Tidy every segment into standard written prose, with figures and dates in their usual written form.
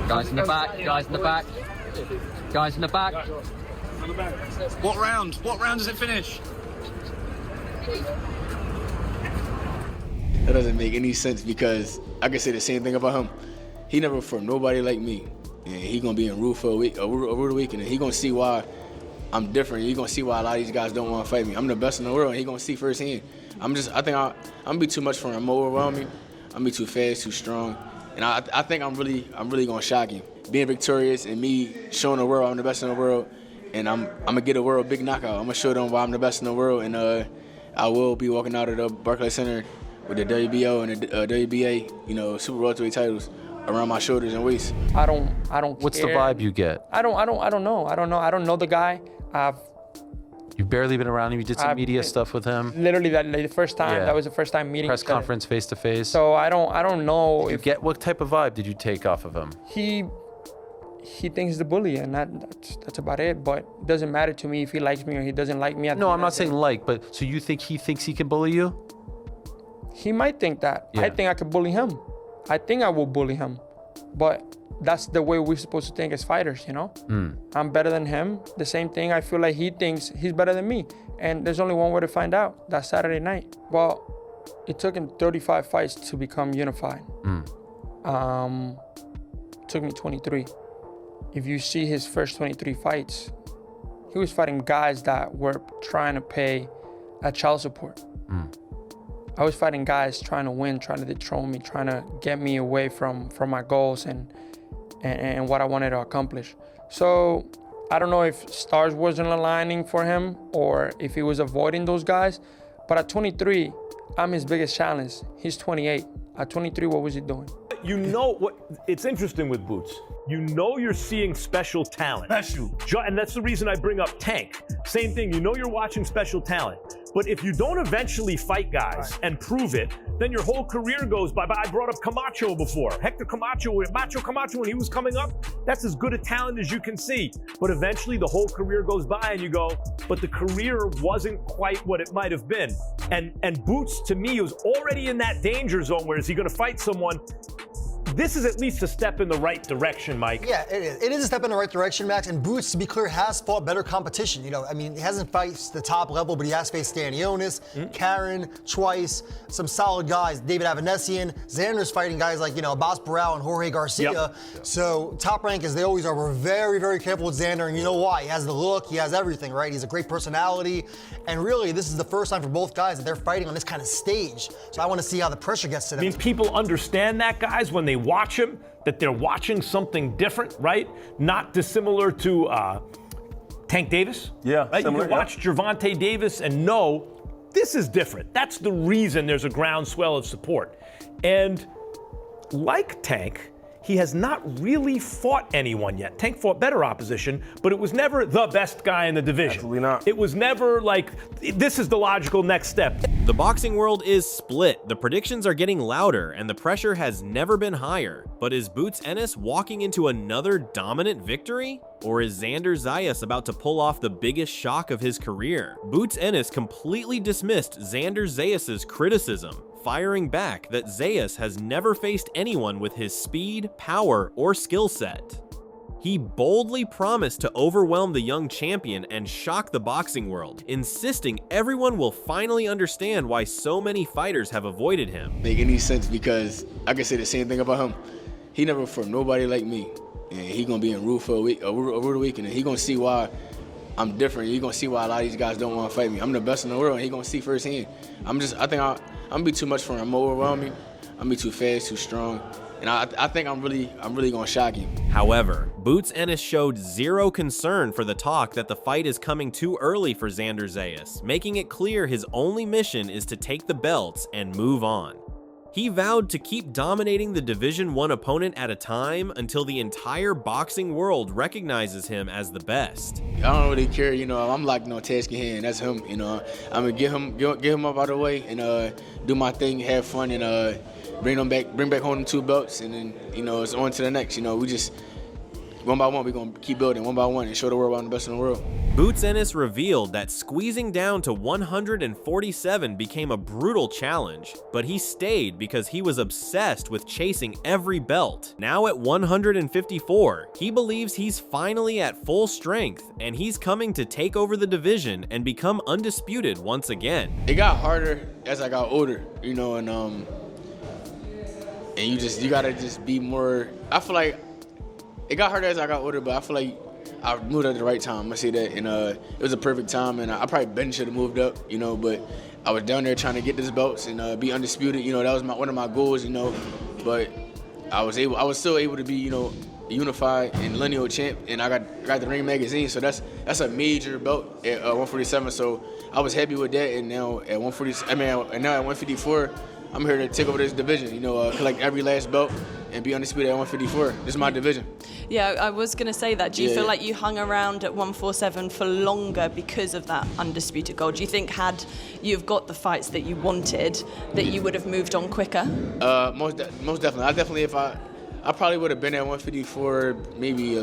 Guys in the back, guys in the back. Guys in the back. What round? What round does it finish? That doesn't make any sense because I can say the same thing about him. He never fought nobody like me. And he gonna be in Rue for a week, over the weekend, and he gonna see why I'm different. He gonna see why a lot of these guys don't want to fight me. I'm the best in the world, and he gonna see firsthand. I think I'm gonna be too much for him. I'm overwhelming. I'm gonna be too fast, too strong, and I think I'm really gonna shock him. Being victorious and me showing the world I'm the best in the world, and I'm gonna get a world big knockout. I'm gonna show them why I'm the best in the world, and I will be walking out of the Barclays Center with the WBO and the WBA, super welterweight titles around my shoulders and waist. I don't What's care. the vibe you get? I don't know. I don't know the guy. You've barely been around him. You did some media stuff with him. Literally the first time. Yeah. That was the first time meeting. Press conference face to face. So I don't know Did you get what type of vibe did you take off of him? He thinks he's the bully, and that's about it. But it doesn't matter to me if he likes me or he doesn't like me. No, I'm not saying like, but so you think he thinks he can bully you? He might think that. Yeah. I think I could bully him. I think I will bully him. But that's the way we're supposed to think as fighters, I'm better than him. The same thing, I feel like he thinks he's better than me. And there's only one way to find out. That's Saturday night. Well, it took him 35 fights to become unified. Took me 23. If you see his first 23 fights, he was fighting guys that were trying to pay a child support. I was fighting guys trying to win, trying to dethrone me, trying to get me away from my goals and what I wanted to accomplish. So I don't know if stars wasn't aligning for him or if he was avoiding those guys. But at 23, I'm his biggest challenge. He's 28. At 23, what was he doing? You know what? It's interesting with Boots. You know you're seeing special talent. And that's the reason I bring up Tank. Same thing. You know you're watching special talent. But if you don't eventually fight guys and prove it, then your whole career goes by. I brought up Camacho before. Hector Camacho, Macho Camacho, when he was coming up, that's as good a talent as you can see. But eventually the whole career goes by and you go, but the career wasn't quite what it might have been. And Boots, to me, was already in that danger zone where is he going to fight someone? This is at least a step in the right direction, Mike. Yeah, it is. It is a step in the right direction, Max. And Boots, to be clear, has fought better competition. He hasn't faced the top level, but he has faced Stanionis, Karen, twice, some solid guys. David Avanesian, Xander's fighting guys like, Abbas Barral and Jorge Garcia. Yep. So Top Rank, as they always are, we're very, very careful with Xander. And you know why? He has the look, he has everything, right? He's a great personality. And really, this is the first time for both guys that they're fighting on this kind of stage. So I want to see how the pressure gets to them. I mean, people understand that, guys, when they watch him, that they're watching something different, right? Not dissimilar to Tank Davis. Yeah, right? You can watch Gervonta Davis and know this is different. That's the reason there's a groundswell of support. And like Tank, he has not really fought anyone yet. Tank fought better opposition, but it was never the best guy in the division. Absolutely not. It was never like, this is the logical next step. The boxing world is split. The predictions are getting louder, and the pressure has never been higher. But is Boots Ennis walking into another dominant victory? Or is Xander Zayas about to pull off the biggest shock of his career? Boots Ennis completely dismissed Xander Zayas' criticism, firing back that Zayas has never faced anyone with his speed, power, or skill set. He boldly promised to overwhelm the young champion and shock the boxing world, insisting everyone will finally understand why so many fighters have avoided him. Make any sense because I can say the same thing about him. He never fought nobody like me, and he gonna be in Rue for a week, over the weekend, and he gonna see why I'm different. He gonna see why a lot of these guys don't want to fight me. I'm the best in the world, and he gonna see firsthand. I think I'm gonna be too much for him. I'm overwhelming. I'm gonna be too fast, too strong. And I think I'm really gonna shock him. However, Boots Ennis showed zero concern for the talk that the fight is coming too early for Xander Zayas, making it clear his only mission is to take the belts and move on. He vowed to keep dominating the Division I opponent at a time until the entire boxing world recognizes him as the best. I don't really care, I'm locked on task in hand. That's him, I'm gonna get him up out of the way and do my thing, have fun, and bring back home the 2 belts, and then it's on to the next. We one by one, we're going to keep building one by one and show the world I'm the best in the world. Boots Ennis revealed that squeezing down to 147 became a brutal challenge, but he stayed because he was obsessed with chasing every belt. Now at 154, he believes he's finally at full strength, and he's coming to take over the division and become undisputed once again. It got harder as I got older, you know, and you gotta just be more. I feel like it got harder as I got older, but I feel like I moved at the right time. I'm gonna say that, and it was a perfect time, and I probably Ben should have moved up, you know, but I was down there trying to get these belts and be undisputed. You know, that was one of my goals, you know, but I was still able to be, you know, unified and lineal champ, and I got the Ring magazine, so that's a major belt at 147. So I was happy with that, and now at 154. I'm here to take over this division, you know, collect every last belt and be undisputed at 154. This is my division. Yeah, I was going to say that. Do you feel like you hung around at 147 for longer because of that undisputed goal? Do you think had you've got the fights that you wanted, that you would have moved on quicker? Most definitely. I probably would have been at 154 maybe a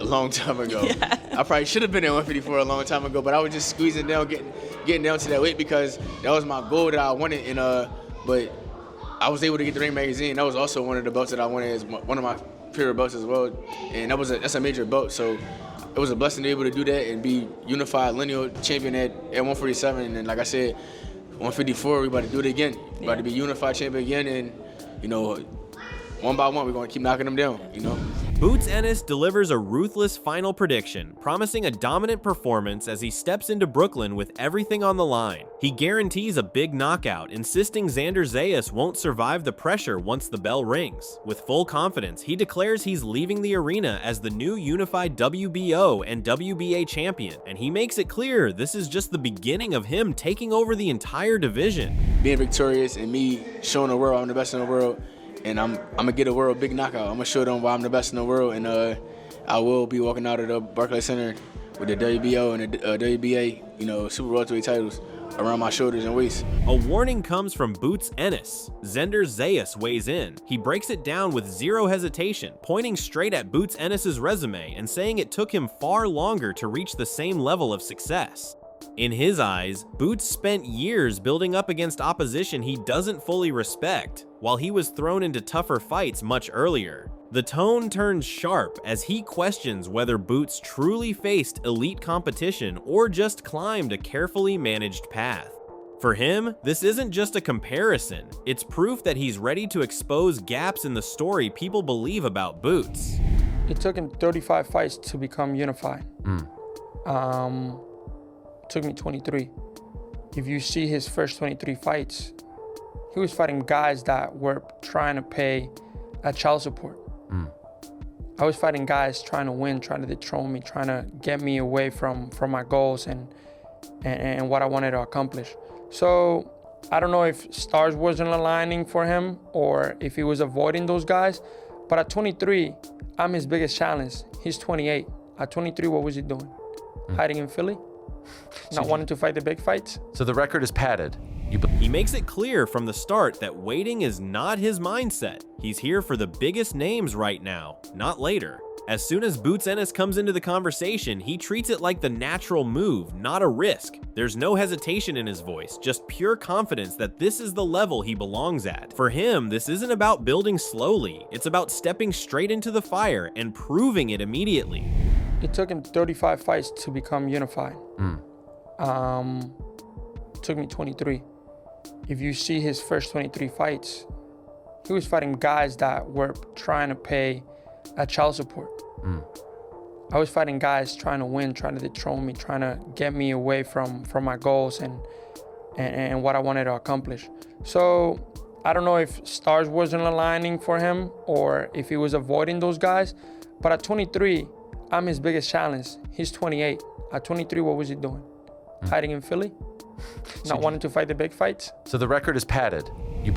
long time ago. Yeah. I probably should have been at 154 a long time ago, but I was just squeezing down, getting down to that weight because that was my goal that I wanted, and but I was able to get the Ring magazine. That was also one of the belts that I wanted as one of my favorite belts as well, and that's a major belt. So it was a blessing to be able to do that and be unified lineal champion at 147. And like I said, 154, we about to do it again. We about to be unified champion again, and you know, one by one, we're gonna keep knocking them down. You know. Boots Ennis delivers a ruthless final prediction, promising a dominant performance as he steps into Brooklyn with everything on the line. He guarantees a big knockout, insisting Xander Zayas won't survive the pressure once the bell rings. With full confidence, he declares he's leaving the arena as the new unified WBO and WBA champion, and he makes it clear this is just the beginning of him taking over the entire division. Being victorious and me showing the world I'm the best in the world, and I'm gonna get a world big knockout. I'm gonna show them why I'm the best in the world, and I will be walking out of the Barclays Center with the WBO and the WBA, you know, super welterweight titles around my shoulders and waist. A warning comes from Boots Ennis. Xander Zayas weighs in. He breaks it down with zero hesitation, pointing straight at Boots Ennis's resume and saying it took him far longer to reach the same level of success. In his eyes, Boots spent years building up against opposition he doesn't fully respect, while he was thrown into tougher fights much earlier. The tone turns sharp as he questions whether Boots truly faced elite competition or just climbed a carefully managed path. For him, this isn't just a comparison, it's proof that he's ready to expose gaps in the story people believe about Boots. It took him 35 fights to become unified. Took me 23. If you see his first 23 fights, he was fighting guys that were trying to pay a child support. I was fighting guys trying to win, trying to dethrone me, trying to get me away from my goals and what I wanted to accomplish. So I don't know if stars wasn't aligning for him or if he was avoiding those guys, but at 23, I'm his biggest challenge. He's 28. At 23, what was he doing? Hiding in Philly? Not wanting to fight the big fights? So the record is padded. He makes it clear from the start that waiting is not his mindset. He's here for the biggest names right now, not later. As soon as Boots Ennis comes into the conversation, he treats it like the natural move, not a risk. There's no hesitation in his voice, just pure confidence that this is the level he belongs at. For him, this isn't about building slowly. It's about stepping straight into the fire and proving it immediately. It took him 35 fights to become unified. Took me 23. If you see his first 23 fights, he was fighting guys that were trying to pay a child support. I was fighting guys trying to win, trying to dethrone me, trying to get me away from my goals and what I wanted to accomplish. So I don't know if stars wasn't aligning for him or if he was avoiding those guys, but at 23, I'm his biggest challenge. He's 28. At 23, what was he doing? Hiding in Philly? Not wanting to fight the big fights? So the record is padded.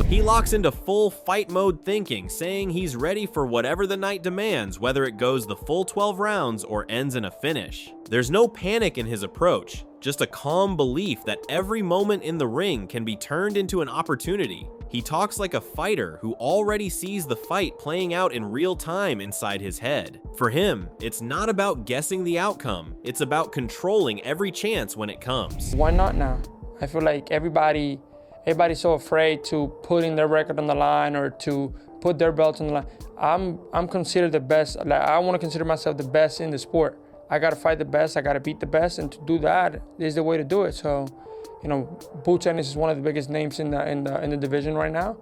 He locks into full fight mode thinking, saying he's ready for whatever the night demands, whether it goes the full 12 rounds or ends in a finish. There's no panic in his approach, just a calm belief that every moment in the ring can be turned into an opportunity. He talks like a fighter who already sees the fight playing out in real time inside his head. For him, it's not about guessing the outcome, it's about controlling every chance when it comes. Why not now? I feel like everybody's so afraid to put in their record on the line or to put their belts on the line. I'm considered the best. Like, I want to consider myself the best in the sport. I gotta fight the best, I gotta beat the best, and to do that is the way to do it. So, you know, Boots Ennis is one of the biggest names in the division right now.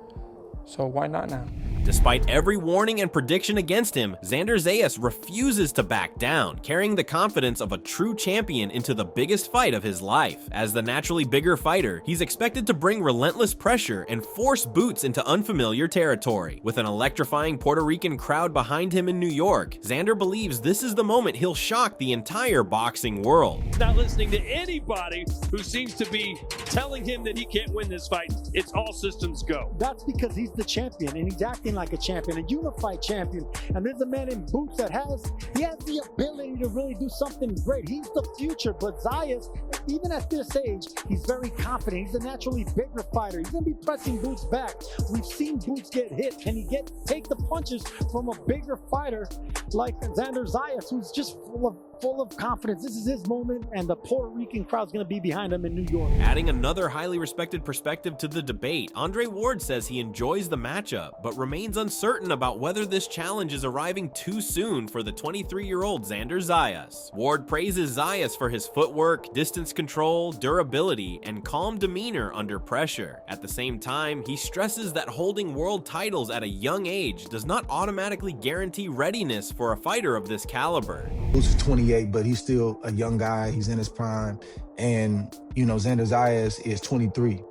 So why not now? Despite every warning and prediction against him, Xander Zayas refuses to back down, carrying the confidence of a true champion into the biggest fight of his life. As the naturally bigger fighter, he's expected to bring relentless pressure and force Boots into unfamiliar territory. With an electrifying Puerto Rican crowd behind him in New York, Xander believes this is the moment he'll shock the entire boxing world. Not listening to anybody who seems to be telling him that he can't win this fight. It's all systems go. That's because he's the champion and he's acting like a champion, a unified champion. And there's a man in Boots that has the ability to really do something great. He's the future, but Zayas, even at this age, he's very confident. He's a naturally bigger fighter. He's gonna be pressing Boots back. We've seen Boots get hit. Can he take the punches from a bigger fighter like Xander Zayas, who's just full of confidence? This is his moment, and the Puerto Rican crowd's gonna be behind him in New York. Adding another highly respected perspective to the debate, Andre Ward says he enjoys the matchup, but remains uncertain about whether this challenge is arriving too soon for the 23-year-old Xander Zayas. Ward praises Zayas for his footwork, distance control, durability, and calm demeanor under pressure. At the same time, he stresses that holding world titles at a young age does not automatically guarantee readiness for a fighter of this caliber. Boots is 28, but he's still a young guy. He's in his prime. And, you know, Xander Zayas is 23.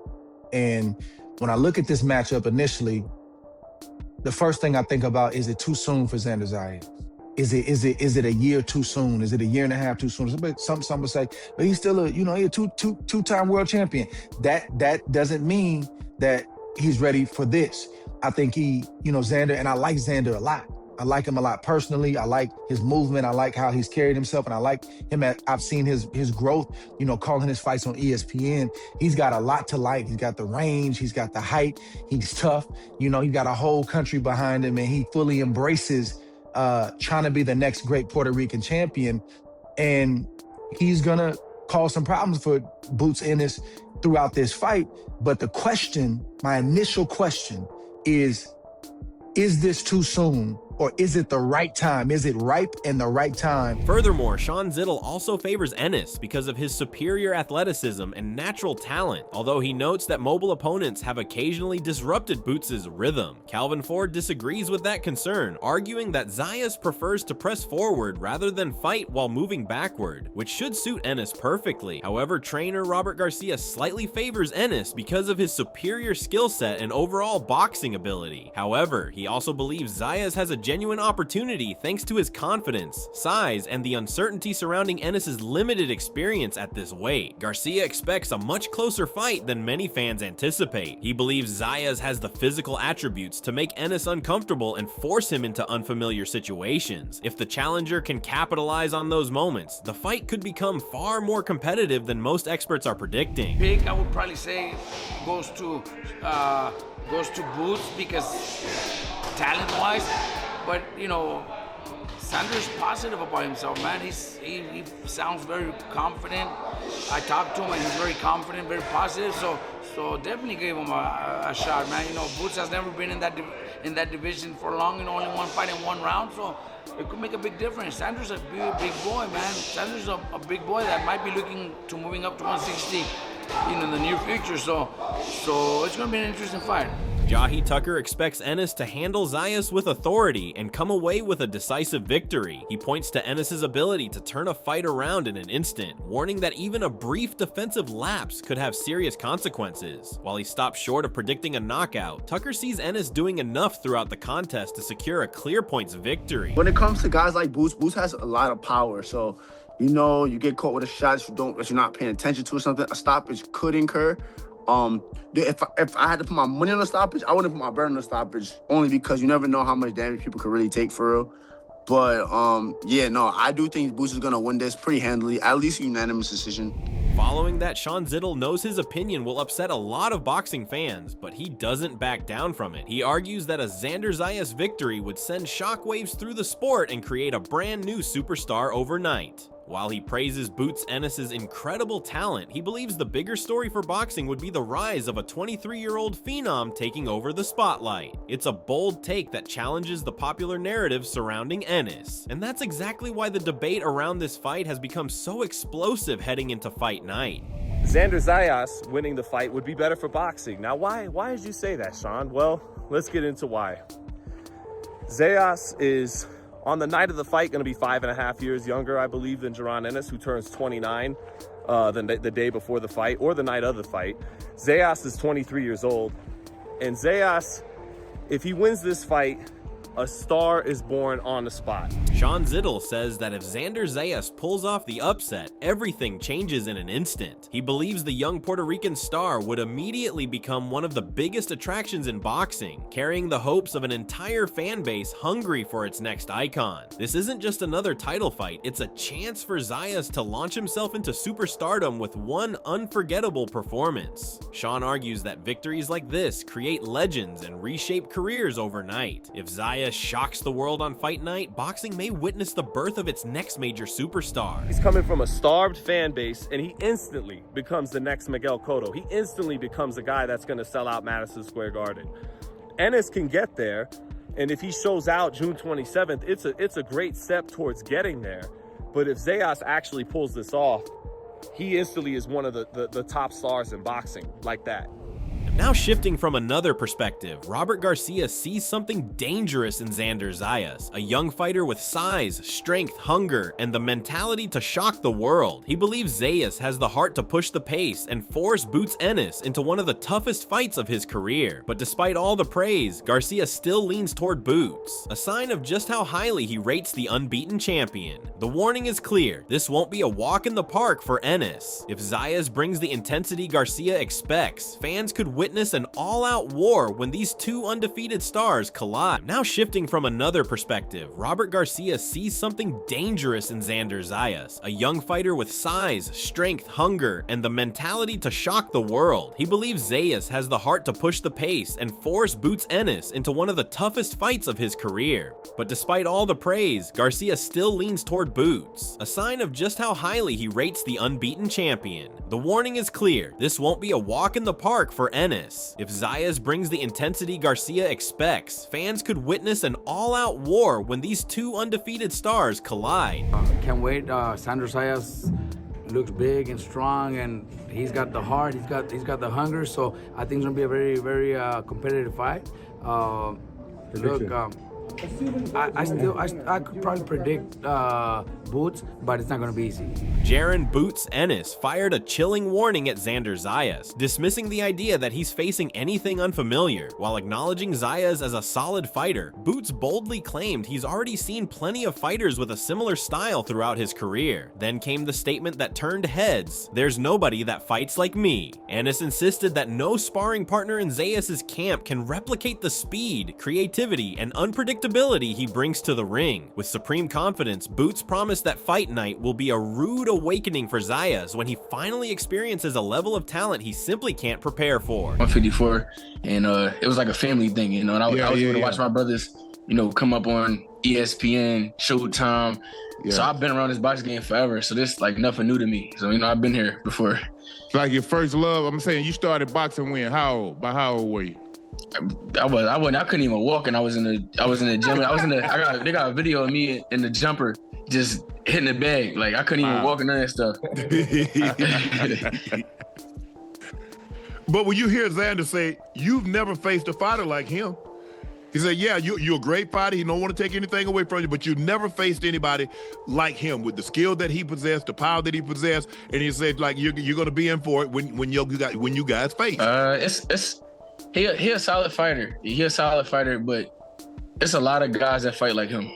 And when I look at this matchup initially, the first thing I think about, is it too soon for Xander Zayas? Is it a year too soon? Is it a year and a half too soon? Some would say, but he's still he's a two-time world champion. That doesn't mean that he's ready for this. I think Xander, and I like Xander a lot. I like him a lot personally. I like his movement. I like how he's carried himself, and I like him. I've seen his growth, calling his fights on ESPN. He's got a lot to like. He's got the range. He's got the height. He's tough. He's got a whole country behind him, and he fully embraces trying to be the next great Puerto Rican champion. And he's going to cause some problems for Boots Ennis throughout this fight. But my initial question is this too soon? Or is it the right time? Is it ripe and the right time? Furthermore, Sean Zittel also favors Ennis because of his superior athleticism and natural talent, although he notes that mobile opponents have occasionally disrupted Boots' rhythm. Calvin Ford disagrees with that concern, arguing that Zayas prefers to press forward rather than fight while moving backward, which should suit Ennis perfectly. However, trainer Robert Garcia slightly favors Ennis because of his superior skill set and overall boxing ability. However, he also believes Zayas has a genuine opportunity thanks to his confidence, size, and the uncertainty surrounding Ennis' limited experience at this weight. Garcia expects a much closer fight than many fans anticipate. He believes Zayas has the physical attributes to make Ennis uncomfortable and force him into unfamiliar situations. If the challenger can capitalize on those moments, the fight could become far more competitive than most experts are predicting. Pick, I would probably say, goes to Boots because talent-wise. But, Xander's positive about himself, man. He sounds very confident. I talked to him and he's very confident, very positive. So definitely gave him a shot, man. Boots has never been in that division for long. Only one fight in one round. So it could make a big difference. Xander's a big boy, man. Xander's a big boy that might be looking to moving up to 160 in the near future. So it's going to be an interesting fight. Jahi Tucker expects Ennis to handle Zayas with authority and come away with a decisive victory. He points to Ennis' ability to turn a fight around in an instant, warning that even a brief defensive lapse could have serious consequences. While he stops short of predicting a knockout, Tucker sees Ennis doing enough throughout the contest to secure a clear points victory. When it comes to guys like Boots, Boots has a lot of power, so you get caught with a shot that you're not paying attention to or something, a stoppage could incur. If I had to put my money on a stoppage, I wouldn't put my bread on a stoppage, only because you never know how much damage people could really take for real. But I do think Boots is gonna win this pretty handily, at least a unanimous decision. Following that, Sean Zittel knows his opinion will upset a lot of boxing fans, but he doesn't back down from it. He argues that a Xander Zayas victory would send shockwaves through the sport and create a brand new superstar overnight. While he praises Boots Ennis' incredible talent, he believes the bigger story for boxing would be the rise of a 23-year-old phenom taking over the spotlight. It's a bold take that challenges the popular narrative surrounding Ennis, and that's exactly why the debate around this fight has become so explosive heading into fight night. Xander Zayas winning the fight would be better for boxing. Now, why did you say that, Sean? Well, let's get into why. Zayas is, on the night of the fight, going to be 5.5 years younger, I believe, than Jaron Ennis, who turns 29 the day before the fight, or the night of the fight. Zayas is 23 years old, and Zayas, if he wins this fight, a star is born on the spot. Sean Zittel says that if Xander Zayas pulls off the upset, everything changes in an instant. He believes the young Puerto Rican star would immediately become one of the biggest attractions in boxing, carrying the hopes of an entire fan base hungry for its next icon. This isn't just another title fight, it's a chance for Zayas to launch himself into superstardom with one unforgettable performance. Sean argues that victories like this create legends and reshape careers overnight. If Zayas shocks the world on fight night, boxing may witness the birth of its next major superstar. He's coming from a starved fan base, and he instantly becomes the next Miguel Cotto. He instantly becomes a guy that's going to sell out Madison Square Garden. Ennis can get there, and if he shows out June 27th, it's a great step towards getting there. But if Zayas actually pulls this off, he instantly is one of the top stars in boxing, like that. Now shifting from another perspective, Robert Garcia sees something dangerous in Xander Zayas, a young fighter with size, strength, hunger, and the mentality to shock the world. He believes Zayas has the heart to push the pace and force Boots Ennis into one of the toughest fights of his career. But despite all the praise, Garcia still leans toward Boots, a sign of just how highly he rates the unbeaten champion. The warning is clear, this won't be a walk in the park for Ennis. If Zayas brings the intensity Garcia expects, fans could witness an all-out war when these two undefeated stars collide. Now shifting from another perspective, Robert Garcia sees something dangerous in Xander Zayas, a young fighter with size, strength, hunger, and the mentality to shock the world. He believes Zayas has the heart to push the pace and force Boots Ennis into one of the toughest fights of his career. But despite all the praise, Garcia still leans toward Boots, a sign of just how highly he rates the unbeaten champion. The warning is clear, this won't be a walk in the park for Ennis. If Zayas brings the intensity Garcia expects, fans could witness an all-out war when these two undefeated stars collide. Can't wait. Xander Zayas looks big and strong, and he's got the heart, he's got the hunger, so I think it's gonna be a very, very competitive fight. I could probably predict Boots, but it's not going to be easy. Jaron Boots Ennis fired a chilling warning at Xander Zayas, dismissing the idea that he's facing anything unfamiliar. While acknowledging Zayas as a solid fighter, Boots boldly claimed he's already seen plenty of fighters with a similar style throughout his career. Then came the statement that turned heads, "There's nobody that fights like me." Ennis insisted that no sparring partner in Zayas' camp can replicate the speed, creativity, and unpredictability he brings to the ring. With supreme confidence, Boots promised that fight night will be a rude awakening for Zayas when he finally experiences a level of talent he simply can't prepare for. 154, and it was like a family thing, and I was able to watch my brothers, come up on ESPN, Showtime. Yeah. So I've been around this boxing game forever, so this like nothing new to me. So I've been here before. It's like your first love. I'm saying you started boxing when? How old? By how old were you? I couldn't even walk, and I was in the gym. They got a video of me in the jumper just hitting the bag. Like I couldn't even walk and none of that stuff. But when you hear Xander say, you've never faced a fighter like him. He said, yeah, you're a great fighter. He don't want to take anything away from you, but you never faced anybody like him with the skill that he possessed, the power that he possessed. And he said, like, you're going to be in for it when you guys face. He a solid fighter. He a solid fighter, but it's a lot of guys that fight like him.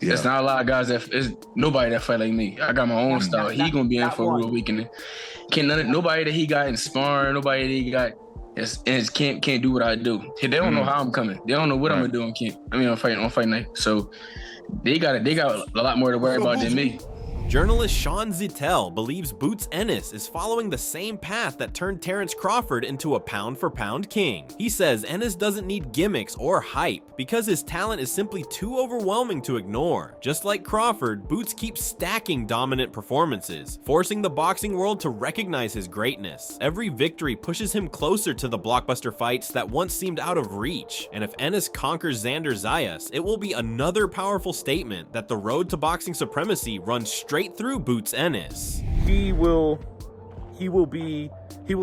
Yeah. It's not a lot of guys it's nobody that fight like me. I got my own style. He gonna be in for a real weekend. Nobody that he got in sparring, nobody that he got can't do what I do. They don't know how I'm coming. They don't know what I'm gonna do on fight night. So they got a lot more to worry about than me. Journalist Sean Zittel believes Boots Ennis is following the same path that turned Terrence Crawford into a pound-for-pound king. He says Ennis doesn't need gimmicks or hype because his talent is simply too overwhelming to ignore. Just like Crawford, Boots keeps stacking dominant performances, forcing the boxing world to recognize his greatness. Every victory pushes him closer to the blockbuster fights that once seemed out of reach, and if Ennis conquers Xander Zayas, it will be another powerful statement that the road to boxing supremacy runs straight through Boots Ennis. He will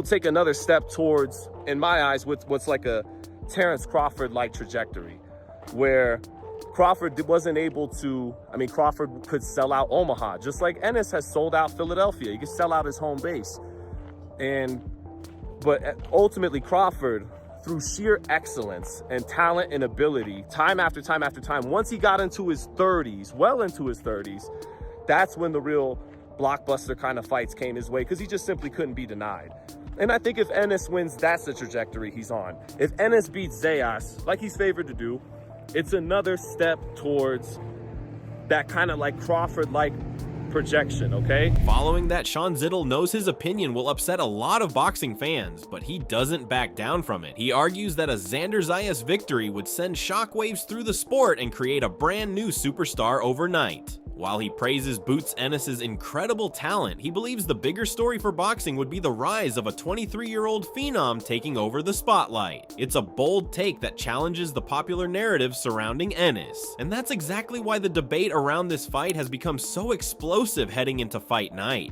take another step towards, in my eyes, what's like a Terrence Crawford-like trajectory, where Crawford wasn't able to, Crawford could sell out Omaha, just like Ennis has sold out Philadelphia. He could sell out his home base. But ultimately Crawford, through sheer excellence and talent and ability, time after time after time, once he got into his 30s, well into his 30s, that's when the real blockbuster kind of fights came his way, because he just simply couldn't be denied. And I think if Ennis wins, that's the trajectory he's on. If Ennis beats Zayas, like he's favored to do, it's another step towards that kind of like Crawford-like projection, okay? Following that, Sean Zittel knows his opinion will upset a lot of boxing fans, but he doesn't back down from it. He argues that a Xander Zayas victory would send shockwaves through the sport and create a brand new superstar overnight. While he praises Boots Ennis' incredible talent, he believes the bigger story for boxing would be the rise of a 23-year-old phenom taking over the spotlight. It's a bold take that challenges the popular narrative surrounding Ennis, and that's exactly why the debate around this fight has become so explosive heading into fight night.